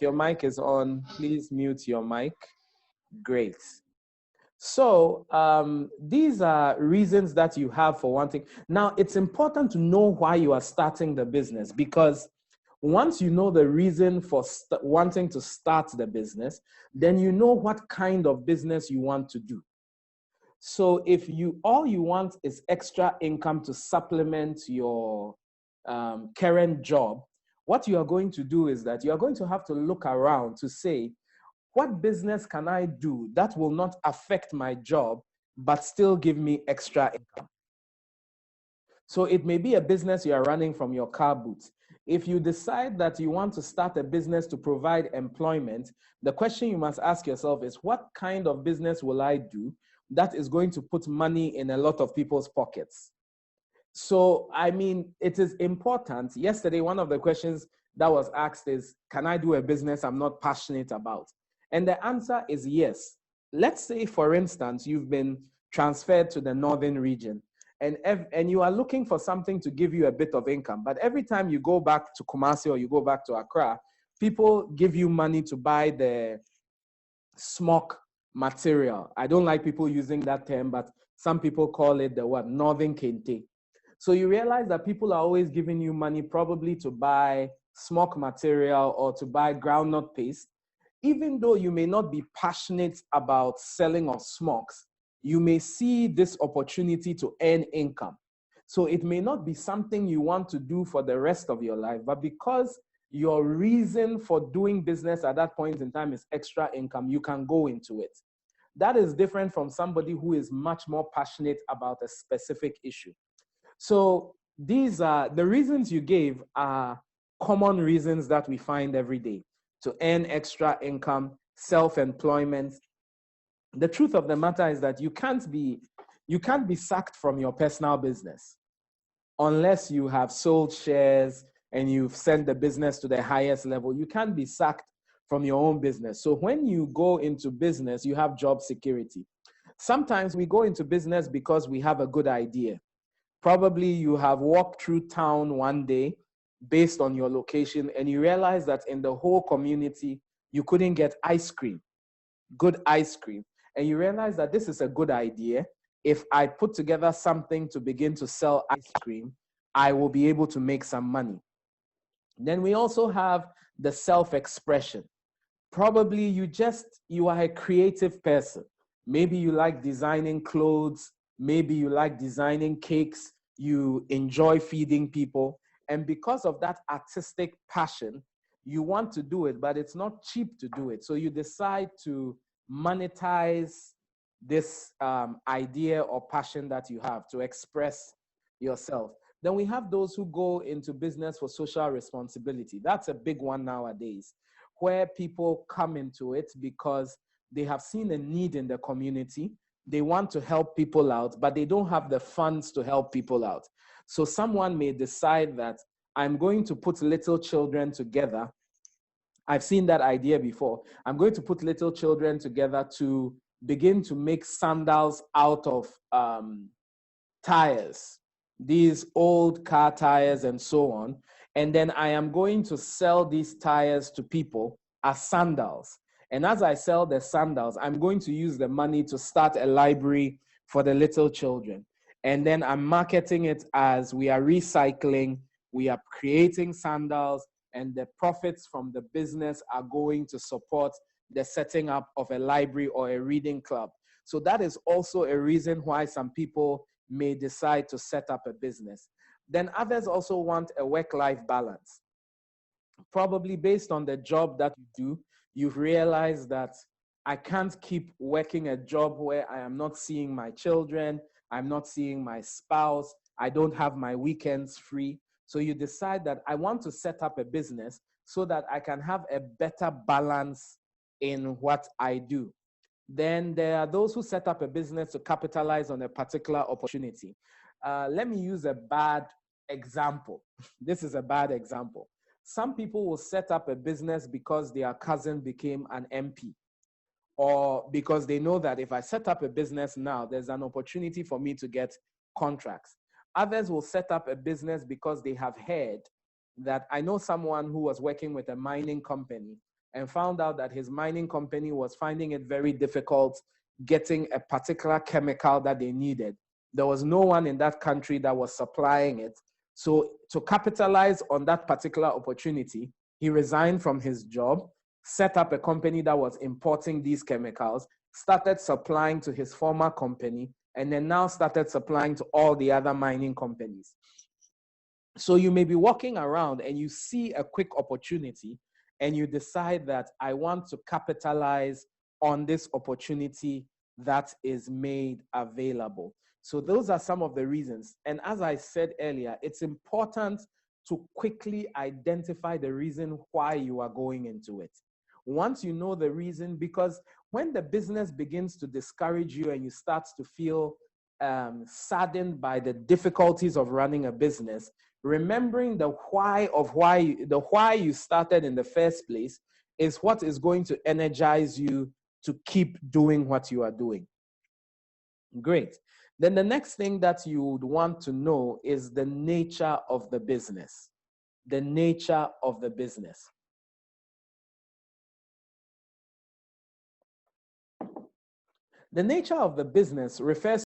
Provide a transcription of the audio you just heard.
your mic is on, please mute your mic. Great. So these are reasons that you have for wanting. Now, it's important to know why you are starting the business, because once you know the reason for wanting to start the business, then you know what kind of business you want to do. So if all you want is extra income to supplement your current job, what you are going to do is that you are going to have to look around to say, what business can I do that will not affect my job, but still give me extra income? So it may be a business you are running from your car boot. If you decide that you want to start a business to provide employment, the question you must ask yourself is, what kind of business will I do that is going to put money in a lot of people's pockets? So, I mean, it is important. Yesterday, one of the questions that was asked is, can I do a business I'm not passionate about? And the answer is yes. Let's say, for instance, you've been transferred to the northern region and you are looking for something to give you a bit of income. But every time you go back to Kumasi or you go back to Accra, people give you money to buy the smoke material. I don't like people using that term, but some people call it the what? Northern kente. So you realize that people are always giving you money probably to buy smoke material or to buy groundnut paste. Even though you may not be passionate about selling of smokes, you may see this opportunity to earn income. So it may not be something you want to do for the rest of your life, but because your reason for doing business at that point in time is extra income, you can go into it. That is different from somebody who is much more passionate about a specific issue. So these are the reasons you gave are common reasons that we find every day: to earn extra income, self-employment. The truth of the matter is that you can't be sacked from your personal business unless you have sold shares and you've sent the business to the highest level. You can't be sacked from your own business. So when you go into business, you have job security. Sometimes we go into business because we have a good idea. Probably you have walked through town one day based on your location and you realize that in the whole community, you couldn't get ice cream, good ice cream. And you realize that this is a good idea. If I put together something to begin to sell ice cream, I will be able to make some money. Then we also have the self-expression. Probably you are a creative person. Maybe you like designing clothes. Maybe you like designing cakes. You enjoy feeding people. And because of that artistic passion, you want to do it, but it's not cheap to do it. So you decide to monetize this idea or passion that you have to express yourself. Then we have those who go into business for social responsibility. That's a big one nowadays, where people come into it because they have seen a need in the community. They want to help people out, but they don't have the funds to help people out. So someone may decide that I'm going to put little children together. I've seen that idea before. I'm going to put little children together to begin to make sandals out of tires, these old car tires and so on. And then I am going to sell these tires to people as sandals. And as I sell the sandals, I'm going to use the money to start a library for the little children. And then I'm marketing it as we are recycling, we are creating sandals, and the profits from the business are going to support the setting up of a library or a reading club. So that is also a reason why some people may decide to set up a business. Then others also want a work-life balance. Probably based on the job that you do, you've realized that I can't keep working a job where I am not seeing my children, I'm not seeing my spouse, I don't have my weekends free. So you decide that I want to set up a business so that I can have a better balance in what I do. Then there are those who set up a business to capitalize on a particular opportunity. Let me use a bad example. This is a bad example. Some people will set up a business because their cousin became an MP, or because they know that if I set up a business now, there's an opportunity for me to get contracts. Others will set up a business because they have heard that I know someone who was working with a mining company, and found out that his mining company was finding it very difficult getting a particular chemical that they needed. There was no one in that country that was supplying it. So to capitalize on that particular opportunity, he resigned from his job, set up a company that was importing these chemicals, started supplying to his former company, and then now started supplying to all the other mining companies. So you may be walking around and you see a quick opportunity and you decide that I want to capitalize on this opportunity that is made available. So those are some of the reasons. And as I said earlier, it's important to quickly identify the reason why you are going into it. Once you know the reason, because when the business begins to discourage you and you start to feel saddened by the difficulties of running a business, remembering the why you started in the first place is what is going to energize you to keep doing what you are doing. Great. Then the next thing that you would want to know is the nature of the business. The nature of the business. The nature of the business refers